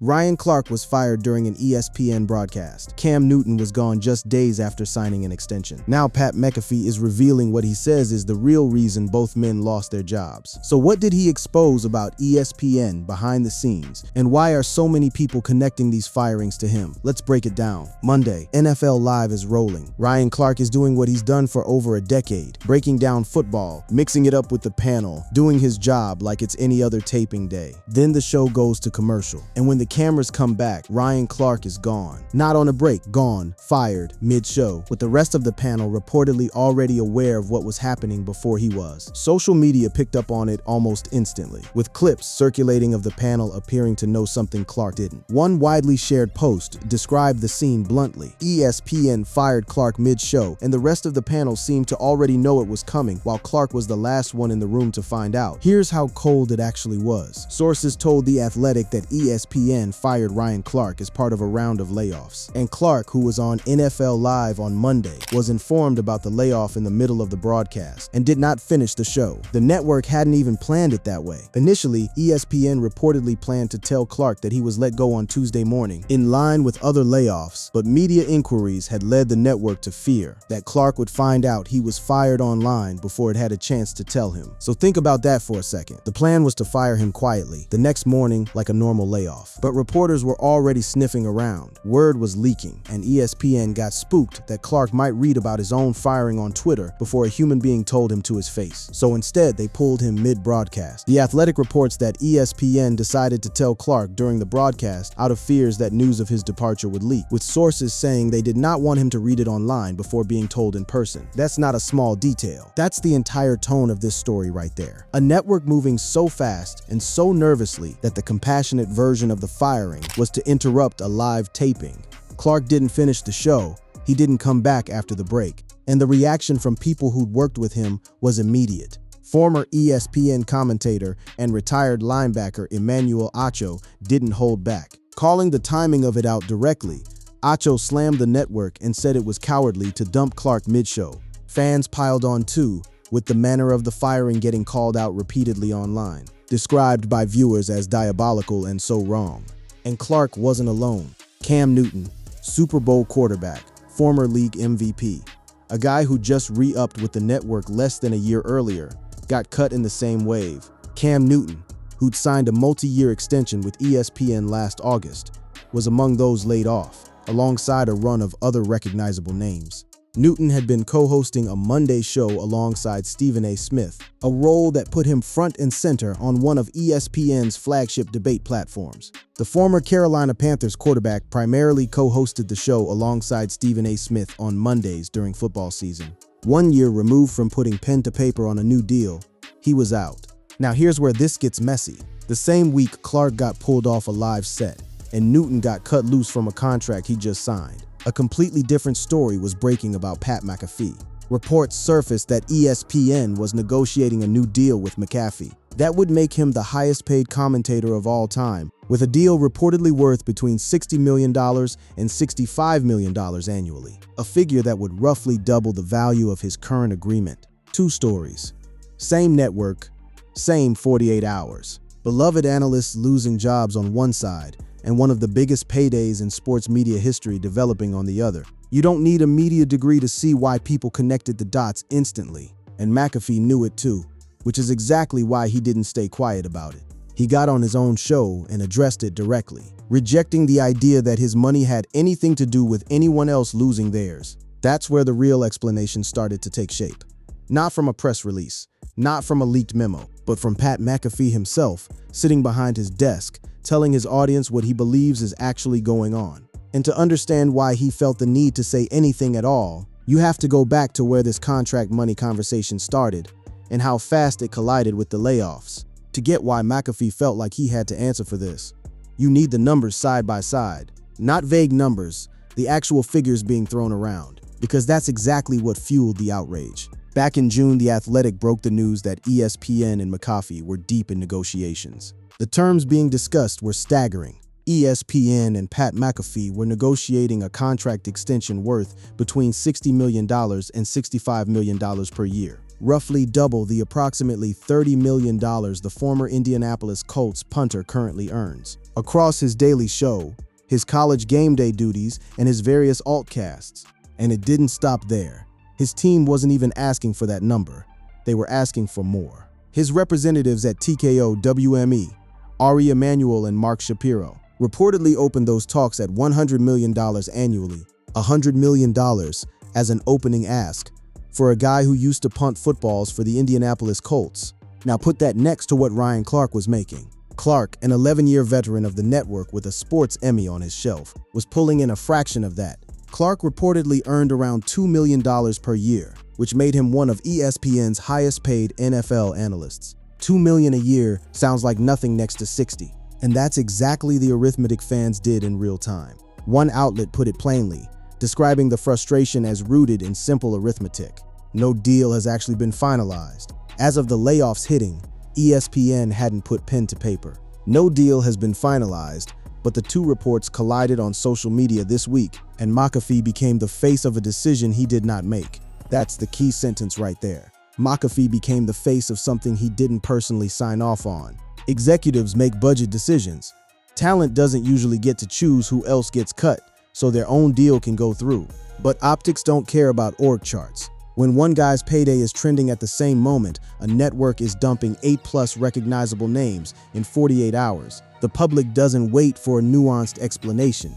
Ryan Clark was fired during an ESPN broadcast. Cam Newton was gone just days after signing an extension. Now Pat McAfee is revealing what he says is the real reason both men lost their jobs. So what did he expose about ESPN behind the scenes, and why are so many people connecting these firings to him? Let's break it down. Monday, NFL Live is rolling. Ryan Clark is doing what he's done for over a decade, breaking down football, mixing it up with the panel, doing his job like it's any other taping day. Then the show goes to commercial, and when the cameras come back, Ryan Clark is gone. Not on a break, gone, fired, mid-show, with the rest of the panel reportedly already aware of what was happening before he was. Social media picked up on it almost instantly, with clips circulating of the panel appearing to know something Clark didn't. One widely shared post described the scene bluntly. ESPN fired Clark mid-show, and the rest of the panel seemed to already know it was coming, while Clark was the last one in the room to find out. Here's how cold it actually was. Sources told The Athletic that ESPN fired Ryan Clark as part of a round of layoffs. And Clark, who was on NFL Live on Monday, was informed about the layoff in the middle of the broadcast and did not finish the show. The network hadn't even planned it that way. Initially, ESPN reportedly planned to tell Clark that he was let go on Tuesday morning, in line with other layoffs, but media inquiries had led the network to fear that Clark would find out he was fired online before it had a chance to tell him. So think about that for a second. The plan was to fire him quietly, the next morning like a normal layoff. But reporters were already sniffing around. Word was leaking, and ESPN got spooked that Clark might read about his own firing on Twitter before a human being told him to his face. So instead, they pulled him mid-broadcast. The Athletic reports that ESPN decided to tell Clark during the broadcast out of fears that news of his departure would leak, with sources saying they did not want him to read it online before being told in person. That's not a small detail. That's the entire tone of this story right there. A network moving so fast and so nervously that the compassionate version of the firing was to interrupt a live taping. Clark didn't finish the show, he didn't come back after the break, and the reaction from people who'd worked with him was immediate. Former ESPN commentator and retired linebacker Emmanuel Acho didn't hold back. Calling the timing of it out directly, Acho slammed the network and said it was cowardly to dump Clark mid-show. Fans piled on too, with the manner of the firing getting called out repeatedly online, described by viewers as diabolical and so wrong. And Clark wasn't alone. Cam Newton, Super Bowl quarterback, former league MVP, a guy who just re-upped with the network less than a year earlier, got cut in the same wave. Cam Newton, who'd signed a multi-year extension with ESPN last August, was among those laid off, alongside a run of other recognizable names. Newton had been co-hosting a Monday show alongside Stephen A. Smith, a role that put him front and center on one of ESPN's flagship debate platforms. The former Carolina Panthers quarterback primarily co-hosted the show alongside Stephen A. Smith on Mondays during football season. 1 year removed from putting pen to paper on a new deal, he was out. Now here's where this gets messy. The same week, Clark got pulled off a live set, and Newton got cut loose from a contract he just signed. A completely different story was breaking about Pat McAfee. Reports surfaced that ESPN was negotiating a new deal with McAfee. That would make him the highest paid commentator of all time, with a deal reportedly worth between $60 million and $65 million annually, a figure that would roughly double the value of his current agreement. Two stories. Same network, same 48 hours. Beloved analysts losing jobs on one side, and one of the biggest paydays in sports media history developing on the other. You don't need a media degree to see why people connected the dots instantly, and McAfee knew it too, which is exactly why he didn't stay quiet about it. He got on his own show and addressed it directly, rejecting the idea that his money had anything to do with anyone else losing theirs. That's where the real explanation started to take shape. Not from a press release, not from a leaked memo, but from Pat McAfee himself, sitting behind his desk, telling his audience what he believes is actually going on. And to understand why he felt the need to say anything at all, you have to go back to where this contract money conversation started and how fast it collided with the layoffs. To get why McAfee felt like he had to answer for this, you need the numbers side by side, not vague numbers, the actual figures being thrown around, because that's exactly what fueled the outrage. Back in June, The Athletic broke the news that ESPN and McAfee were deep in negotiations. The terms being discussed were staggering. ESPN and Pat McAfee were negotiating a contract extension worth between $60 million and $65 million per year, roughly double the approximately $30 million the former Indianapolis Colts punter currently earns. across his daily show, his college game day duties, and his various altcasts. And it didn't stop there. His team wasn't even asking for that number. They were asking for more. His representatives at TKO WME, Ari Emanuel and Mark Shapiro, reportedly opened those talks at $100 million annually, $100 million as an opening ask for a guy who used to punt footballs for the Indianapolis Colts. Now put that next to what Ryan Clark was making. Clark, an 11-year veteran of the network with a sports Emmy on his shelf, was pulling in a fraction of that. Clark reportedly earned around $2 million per year, which made him one of ESPN's highest-paid NFL analysts. $2 million a year sounds like nothing next to 60. And that's exactly the arithmetic fans did in real time. One outlet put it plainly, describing the frustration as rooted in simple arithmetic. No deal has actually been finalized. As of the layoffs hitting, ESPN hadn't put pen to paper. No deal has been finalized, but the two reports collided on social media this week, and McAfee became the face of a decision he did not make. That's the key sentence right there. McAfee became the face of something he didn't personally sign off on. Executives make budget decisions. Talent doesn't usually get to choose who else gets cut, so their own deal can go through. But optics don't care about org charts. When one guy's payday is trending at the same moment, a network is dumping 8+ recognizable names in 48 hours. The public doesn't wait for a nuanced explanation.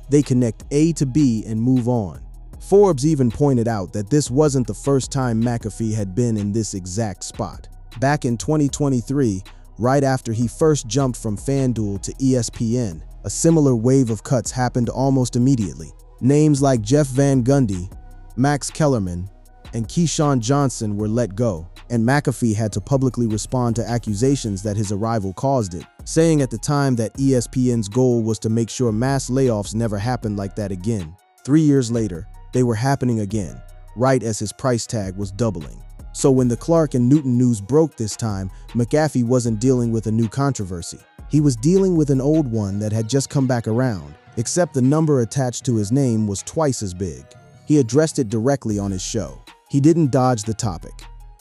They connect A to B and move on. Forbes even pointed out that this wasn't the first time McAfee had been in this exact spot. Back in 2023, right after he first jumped from FanDuel to ESPN, a similar wave of cuts happened almost immediately. Names like Jeff Van Gundy, Max Kellerman, and Keyshawn Johnson were let go, and McAfee had to publicly respond to accusations that his arrival caused it, saying at the time that ESPN's goal was to make sure mass layoffs never happened like that again. 3 years later, they were happening again, right as his price tag was doubling. So when the Clark and Newton news broke this time, McAfee wasn't dealing with a new controversy. He was dealing with an old one that had just come back around, except the number attached to his name was twice as big. He addressed it directly on his show. He didn't dodge the topic.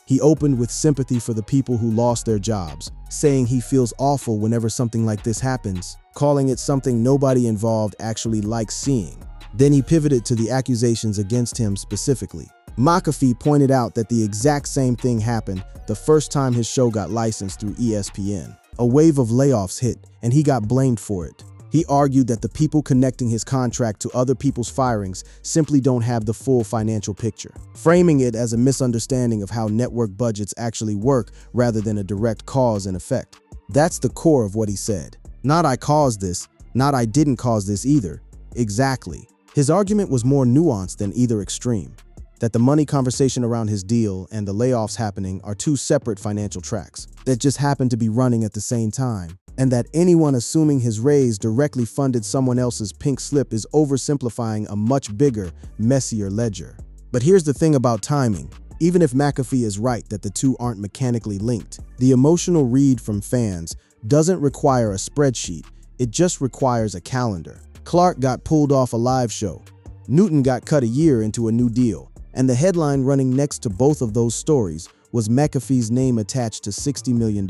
He opened with sympathy for the people who lost their jobs, saying he feels awful whenever something like this happens, calling it something nobody involved actually likes seeing. Then he pivoted to the accusations against him specifically. McAfee pointed out that the exact same thing happened the first time his show got licensed through ESPN. A wave of layoffs hit, and he got blamed for it. He argued that the people connecting his contract to other people's firings simply don't have the full financial picture, framing it as a misunderstanding of how network budgets actually work rather than a direct cause and effect. That's the core of what he said. Not I caused this, not I didn't cause this either. Exactly. His argument was more nuanced than either extreme, that the money conversation around his deal and the layoffs happening are two separate financial tracks that just happen to be running at the same time, and that anyone assuming his raise directly funded someone else's pink slip is oversimplifying a much bigger, messier ledger. But here's the thing about timing. Even if McAfee is right that the two aren't mechanically linked, the emotional read from fans doesn't require a spreadsheet, it just requires a calendar. Clark got pulled off a live show. Newton got cut a year into a new deal, and the headline running next to both of those stories was McAfee's name attached to $60 million.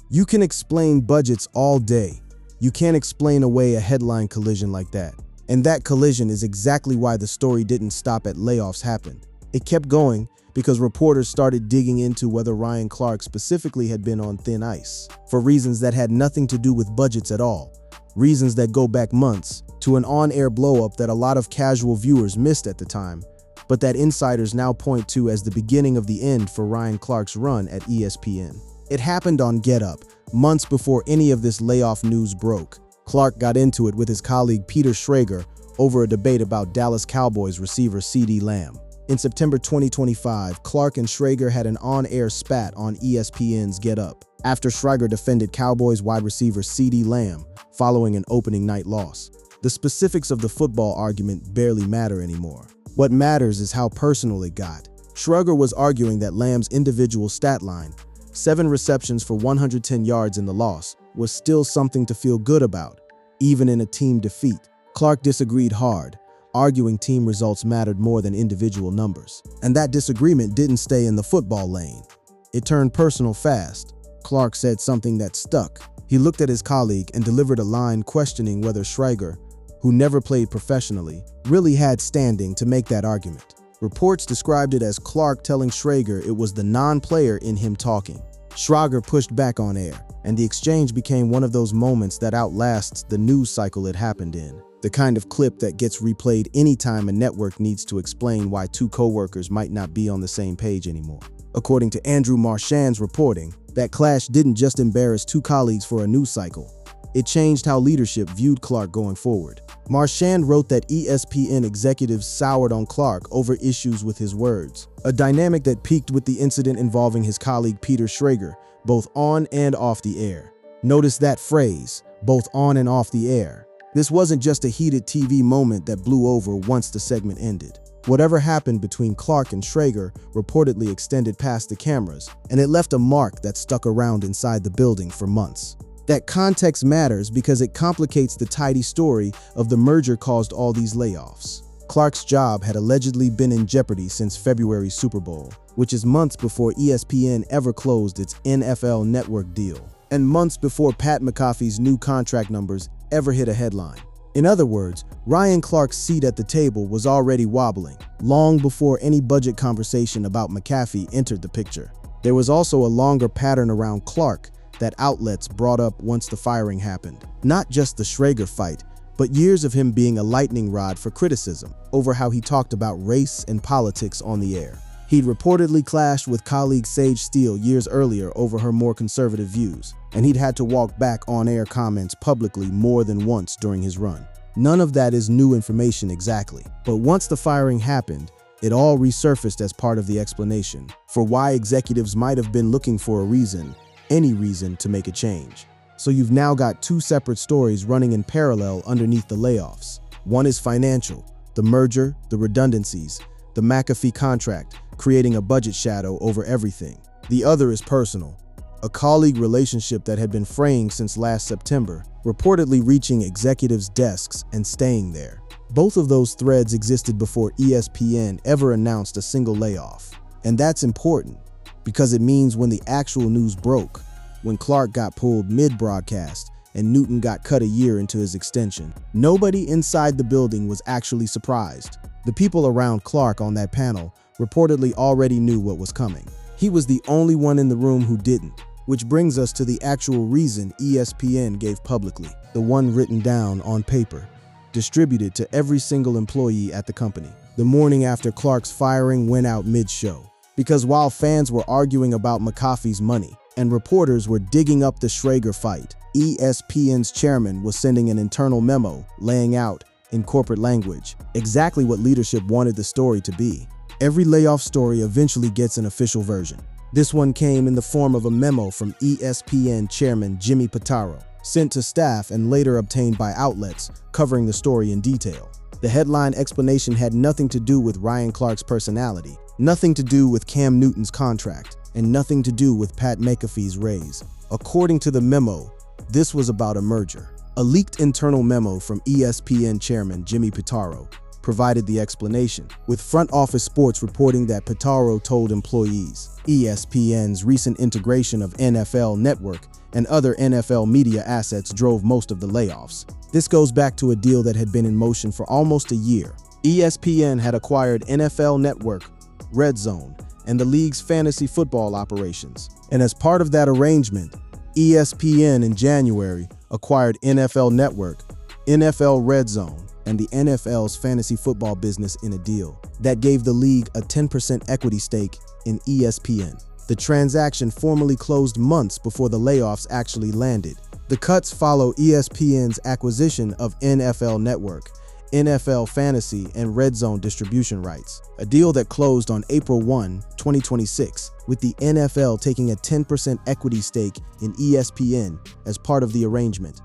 You can explain budgets all day. You can't explain away a headline collision like that. And that collision is exactly why the story didn't stop at layoffs happened. It kept going because reporters started digging into whether Ryan Clark specifically had been on thin ice, for reasons that had nothing to do with budgets at all. Reasons that go back months to an on-air blow-up that a lot of casual viewers missed at the time, but that insiders now point to as the beginning of the end for Ryan Clark's run at ESPN. It happened on Get Up, months before any of this layoff news broke. Clark got into it with his colleague Peter Schrager over a debate about Dallas Cowboys receiver CeeDee Lamb. In September 2025, Clark and Schrager had an on-air spat on ESPN's Get Up, after Schrager defended Cowboys wide receiver CeeDee Lamb following an opening night loss. The specifics of the football argument barely matter anymore. What matters is how personal it got. Schrager was arguing that Lamb's individual stat line, 7 receptions for 110 yards in the loss, was still something to feel good about, even in a team defeat. Clark disagreed hard, arguing team results mattered more than individual numbers. And that disagreement didn't stay in the football lane. It turned personal fast. Clark said something that stuck. He looked at his colleague and delivered a line questioning whether Schrager, who never played professionally, really had standing to make that argument. Reports described it as Clark telling Schrager it was the non-player in him talking. Schrager pushed back on air, and the exchange became one of those moments that outlasts the news cycle it happened in. The kind of clip that gets replayed anytime a network needs to explain why two co-workers might not be on the same page anymore. According to Andrew Marchand's reporting, that clash didn't just embarrass two colleagues for a news cycle. It changed how leadership viewed Clark going forward. Marchand wrote that ESPN executives soured on Clark over issues with his words, a dynamic that peaked with the incident involving his colleague Peter Schrager, both on and off the air. Notice that phrase, both on and off the air. This wasn't just a heated TV moment that blew over once the segment ended. Whatever happened between Clark and Schrager reportedly extended past the cameras, and it left a mark that stuck around inside the building for months. That context matters because it complicates the tidy story of the merger caused all these layoffs. Clark's job had allegedly been in jeopardy since February's Super Bowl, which is months before ESPN ever closed its NFL network deal, and months before Pat McAfee's new contract numbers ever hit a headline. In other words, Ryan Clark's seat at the table was already wobbling, long before any budget conversation about McAfee entered the picture. There was also a longer pattern around Clark that outlets brought up once the firing happened. Not just the Schrager fight, but years of him being a lightning rod for criticism over how he talked about race and politics on the air. He'd reportedly clashed with colleague Sage Steele years earlier over her more conservative views, and he'd had to walk back on-air comments publicly more than once during his run. None of that is new information exactly, but once the firing happened, it all resurfaced as part of the explanation for why executives might have been looking for a reason, any reason, to make a change. So you've now got two separate stories running in parallel underneath the layoffs. One is financial, the merger, the redundancies, the McAfee contract, creating a budget shadow over everything. The other is personal, a colleague relationship that had been fraying since last September, reportedly reaching executives' desks and staying there. Both of those threads existed before ESPN ever announced a single layoff. And that's important, because it means when the actual news broke, when Clark got pulled mid-broadcast and Newton got cut a year into his extension, nobody inside the building was actually surprised. The people around Clark on that panel reportedly already knew what was coming. He was the only one in the room who didn't, which brings us to the actual reason ESPN gave publicly, the one written down on paper, distributed to every single employee at the company. The morning after Clark's firing went out mid-show. Because while fans were arguing about McAfee's money and reporters were digging up the Schrager fight, ESPN's chairman was sending an internal memo laying out, in corporate language, exactly what leadership wanted the story to be. Every layoff story eventually gets an official version. This one came in the form of a memo from ESPN chairman Jimmy Pitaro, sent to staff and later obtained by outlets covering the story in detail. The headline explanation had nothing to do with Ryan Clark's personality, nothing to do with Cam Newton's contract, and nothing to do with Pat McAfee's raise. According to the memo, this was about a merger. A leaked internal memo from ESPN chairman Jimmy Pitaro provided the explanation, with Front Office Sports reporting that Pitaro told employees ESPN's recent integration of NFL Network and other NFL media assets drove most of the layoffs. This goes back to a deal that had been in motion for almost a year. ESPN had acquired NFL Network, Red Zone, and the league's fantasy football operations. And as part of that arrangement, ESPN in January acquired NFL Network, NFL Red Zone, and the NFL's fantasy football business in a deal that gave the league a 10% equity stake in ESPN. The transaction formally closed months before the layoffs actually landed. The cuts follow ESPN's acquisition of NFL Network, NFL Fantasy, and Red Zone distribution rights, a deal that closed on April 1, 2026, with the NFL taking a 10% equity stake in ESPN as part of the arrangement.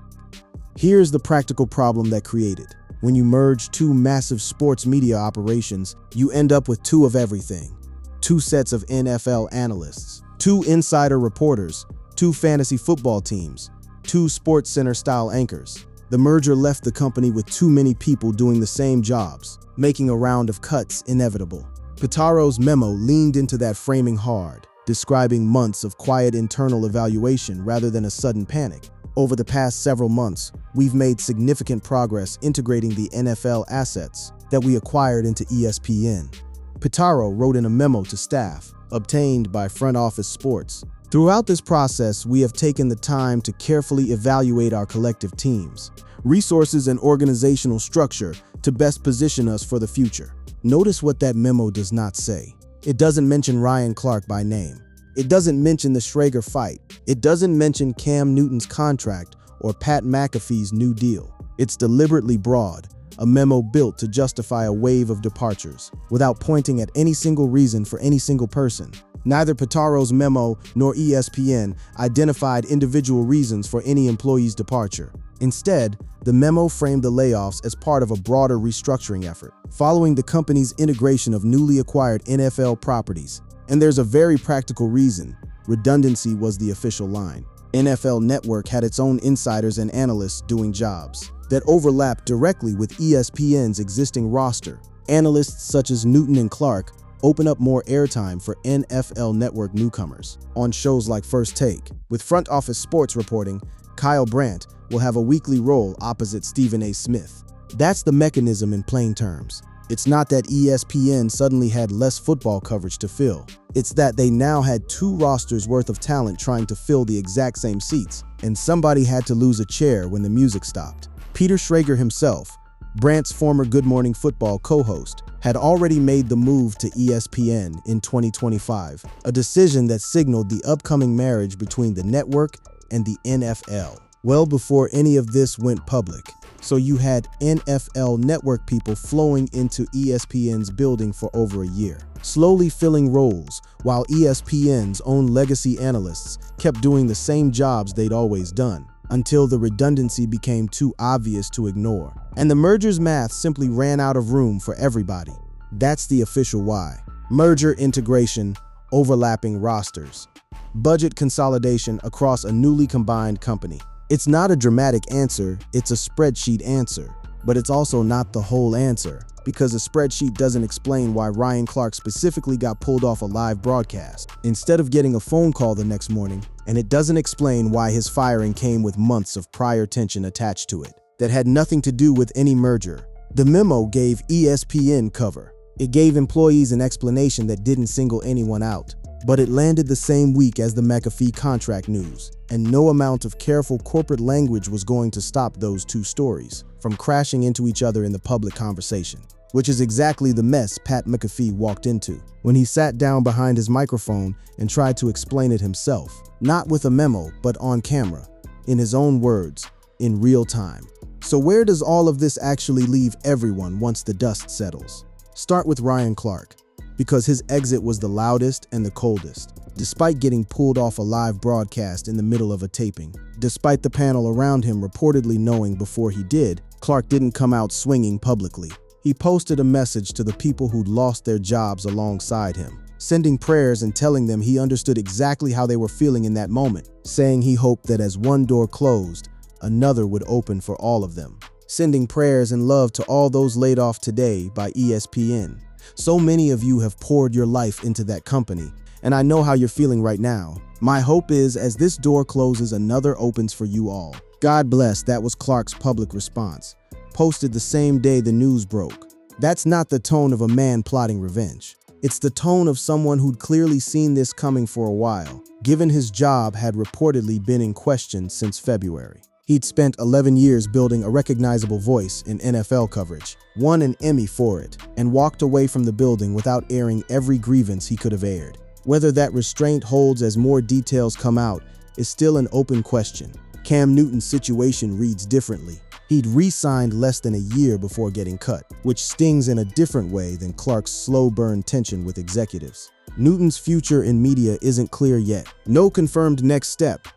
Here's the practical problem that created. When you merge two massive sports media operations, you end up with two of everything. Two sets of NFL analysts, two insider reporters, two fantasy football teams, two SportsCenter-style anchors. The merger left the company with too many people doing the same jobs, making a round of cuts inevitable. Pitaro's memo leaned into that framing hard, describing months of quiet internal evaluation rather than a sudden panic. Over the past several months, we've made significant progress integrating the NFL assets that we acquired into ESPN. Pitaro wrote in a memo to staff, obtained by Front Office Sports. Throughout this process, we have taken the time to carefully evaluate our collective teams, resources, and organizational structure to best position us for the future. Notice what that memo does not say. It doesn't mention Ryan Clark by name. It doesn't mention the Schrager fight. It doesn't mention Cam Newton's contract or Pat McAfee's new deal. It's deliberately broad, a memo built to justify a wave of departures, without pointing at any single reason for any single person. Neither Pitaro's memo nor ESPN identified individual reasons for any employee's departure. Instead, the memo framed the layoffs as part of a broader restructuring effort, following the company's integration of newly acquired NFL properties. And there's a very practical reason. Redundancy was the official line. NFL Network had its own insiders and analysts doing jobs that overlapped directly with ESPN's existing roster. Analysts such as Newton and Clark open up more airtime for NFL Network newcomers on shows like First Take. With Front Office Sports reporting, Kyle Brandt will have a weekly role opposite Stephen A. Smith. That's the mechanism in plain terms. It's not that ESPN suddenly had less football coverage to fill. It's that they now had two rosters worth of talent trying to fill the exact same seats, and somebody had to lose a chair when the music stopped. Peter Schrager himself, Brandt's former Good Morning Football co-host, had already made the move to ESPN in 2025, a decision that signaled the upcoming marriage between the network and the NFL, well before any of this went public. So you had NFL Network people flowing into ESPN's building for over a year, slowly filling roles, while ESPN's own legacy analysts kept doing the same jobs they'd always done, until the redundancy became too obvious to ignore. And the merger's math simply ran out of room for everybody. That's the official why. Merger integration, overlapping rosters, budget consolidation across a newly combined company. It's not a dramatic answer, it's a spreadsheet answer. But it's also not the whole answer, because a spreadsheet doesn't explain why Ryan Clark specifically got pulled off a live broadcast instead of getting a phone call the next morning, and it doesn't explain why his firing came with months of prior tension attached to it that had nothing to do with any merger. The memo gave ESPN cover. It gave employees an explanation that didn't single anyone out. But it landed the same week as the McAfee contract news, and no amount of careful corporate language was going to stop those two stories from crashing into each other in the public conversation, which is exactly the mess Pat McAfee walked into when he sat down behind his microphone and tried to explain it himself, not with a memo, but on camera, in his own words, in real time. So where does all of this actually leave everyone once the dust settles? Start with Ryan Clark, because his exit was the loudest and the coldest. Despite getting pulled off a live broadcast in the middle of a taping, despite the panel around him reportedly knowing before he did, Clark didn't come out swinging publicly. He posted a message to the people who'd lost their jobs alongside him, sending prayers and telling them he understood exactly how they were feeling in that moment, saying he hoped that as one door closed, another would open for all of them. Sending prayers and love to all those laid off today by ESPN. So many of you have poured your life into that company, and I know how you're feeling right now. My hope is as this door closes, another opens for you all. God bless. That was Clark's public response, posted the same day the news broke. That's not the tone of a man plotting revenge. It's the tone of someone who'd clearly seen this coming for a while, given his job had reportedly been in question since February. He'd spent 11 years building a recognizable voice in NFL coverage, won an Emmy for it, and walked away from the building without airing every grievance he could have aired. Whether that restraint holds as more details come out is still an open question. Cam Newton's situation reads differently. He'd re-signed less than a year before getting cut, which stings in a different way than Clark's slow burn tension with executives. Newton's future in media isn't clear yet. No confirmed next step.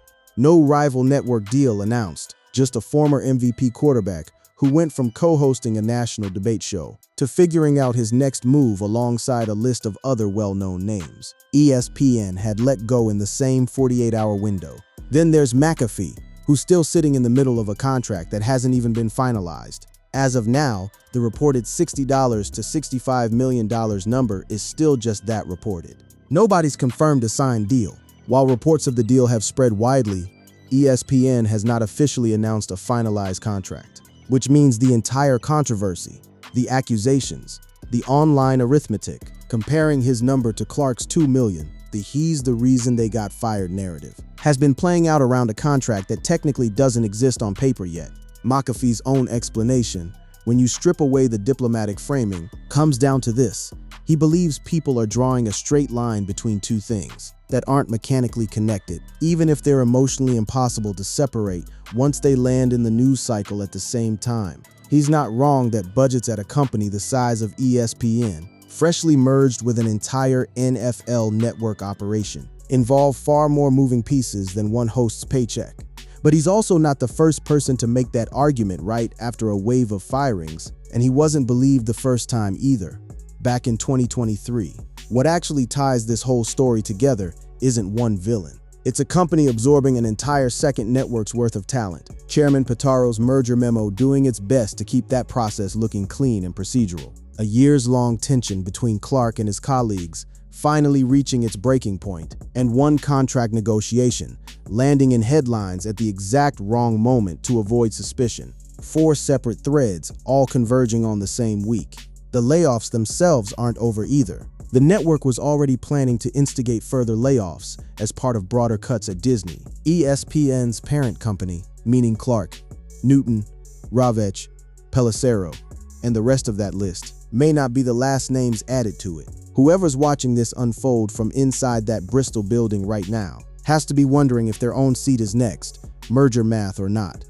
No rival network deal announced, just a former MVP quarterback who went from co-hosting a national debate show to figuring out his next move alongside a list of other well-known names. ESPN had let go in the same 48-hour window. Then there's McAfee, who's still sitting in the middle of a contract that hasn't even been finalized. As of now, the reported $60 to $65 million number is still just that, reported. Nobody's confirmed a signed deal. While reports of the deal have spread widely, ESPN has not officially announced a finalized contract, which means the entire controversy, the accusations, the online arithmetic, comparing his number to Clark's 2 million, the "he's the reason they got fired" narrative, has been playing out around a contract that technically doesn't exist on paper yet. McAfee's own explanation, when you strip away the diplomatic framing, comes down to this. He believes people are drawing a straight line between two things that aren't mechanically connected, even if they're emotionally impossible to separate once they land in the news cycle at the same time. He's not wrong that budgets at a company the size of ESPN, freshly merged with an entire NFL network operation, involve far more moving pieces than one host's paycheck. But he's also not the first person to make that argument right after a wave of firings, and he wasn't believed the first time either, back in 2023. What actually ties this whole story together isn't one villain. It's a company absorbing an entire second network's worth of talent. Chairman Pitaro's merger memo doing its best to keep that process looking clean and procedural. A years-long tension between Clark and his colleagues finally reaching its breaking point, and one contract negotiation landing in headlines at the exact wrong moment to avoid suspicion. 4 separate threads, all converging on the same week. The layoffs themselves aren't over either. The network was already planning to instigate further layoffs as part of broader cuts at Disney. ESPN's parent company, meaning Clark, Newton, Ravech, Pellicero, and the rest of that list, may not be the last names added to it. Whoever's watching this unfold from inside that Bristol building right now has to be wondering if their own seat is next, merger math or not.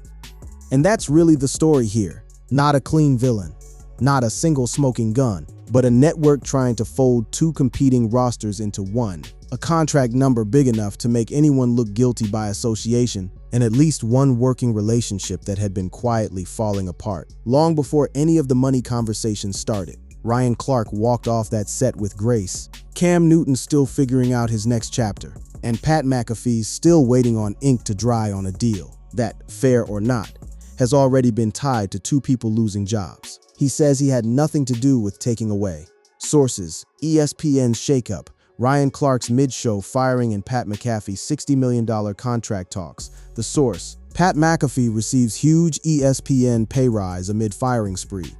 And that's really the story here. Not a clean villain, not a single smoking gun, but a network trying to fold 2 competing rosters into one. A contract number big enough to make anyone look guilty by association, and at least one working relationship that had been quietly falling apart. Long before any of the money conversations started, Ryan Clark walked off that set with grace. Cam Newton's still figuring out his next chapter, and Pat McAfee's still waiting on ink to dry on a deal that, fair or not, has already been tied to 2 people losing jobs. He says he had nothing to do with taking away. Sources: ESPN's shakeup, Ryan Clark's mid-show firing, and Pat McAfee's $60 million contract talks. The source: Pat McAfee receives huge ESPN pay rise amid firing spree.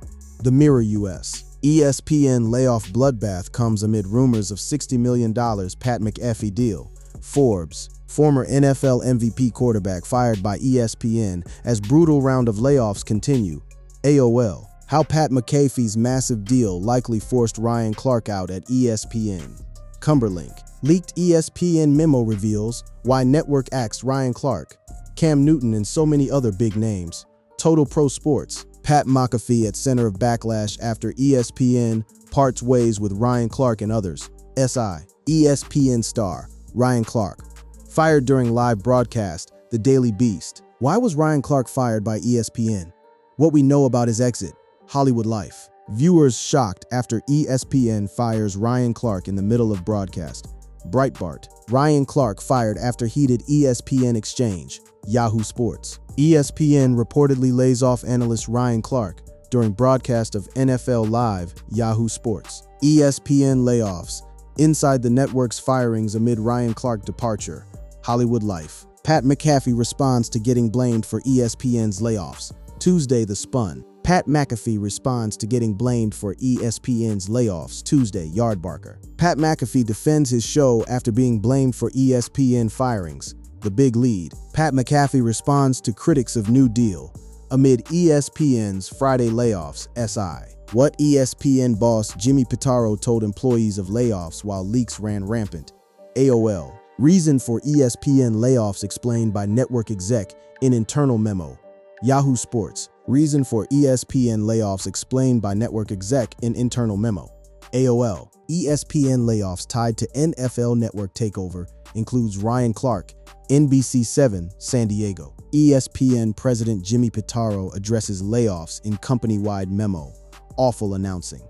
The Mirror US: ESPN layoff bloodbath comes amid rumors of $60 million Pat McAfee deal. Forbes: former NFL MVP quarterback fired by ESPN as brutal round of layoffs continue. AOL: how Pat McAfee's massive deal likely forced Ryan Clark out at ESPN. Cumberlink: leaked ESPN memo reveals why network axed Ryan Clark, Cam Newton, and so many other big names. Total Pro Sports: Pat McAfee at center of backlash after ESPN parts ways with Ryan Clark and others. SI: ESPN star Ryan Clark fired during live broadcast. The Daily Beast: why was Ryan Clark fired by ESPN? What we know about his exit. Hollywood Life: viewers shocked after ESPN fires Ryan Clark in the middle of broadcast. Breitbart: Ryan Clark fired after heated ESPN exchange. Yahoo Sports: ESPN reportedly lays off analyst Ryan Clark during broadcast of NFL Live. Yahoo Sports: ESPN layoffs, inside the network's firings amid Ryan Clark departure. Hollywood Life: Pat McAfee responds to getting blamed for ESPN's layoffs. Tuesday The Spun: Pat McAfee responds to getting blamed for ESPN's layoffs. Tuesday Yardbarker: Pat McAfee defends his show after being blamed for ESPN firings. The Big Lead: Pat McAfee responds to critics of New Deal amid ESPN's Friday layoffs. SI: what ESPN boss Jimmy Pitaro told employees of layoffs while leaks ran rampant. AOL: reason for ESPN layoffs explained by network exec in internal memo. Yahoo Sports: reason for ESPN layoffs explained by network exec in internal memo. AOL: ESPN layoffs tied to NFL network takeover includes Ryan Clark, NBC7, San Diego. ESPN President Jimmy Pitaro addresses layoffs in company-wide memo. Awful announcing.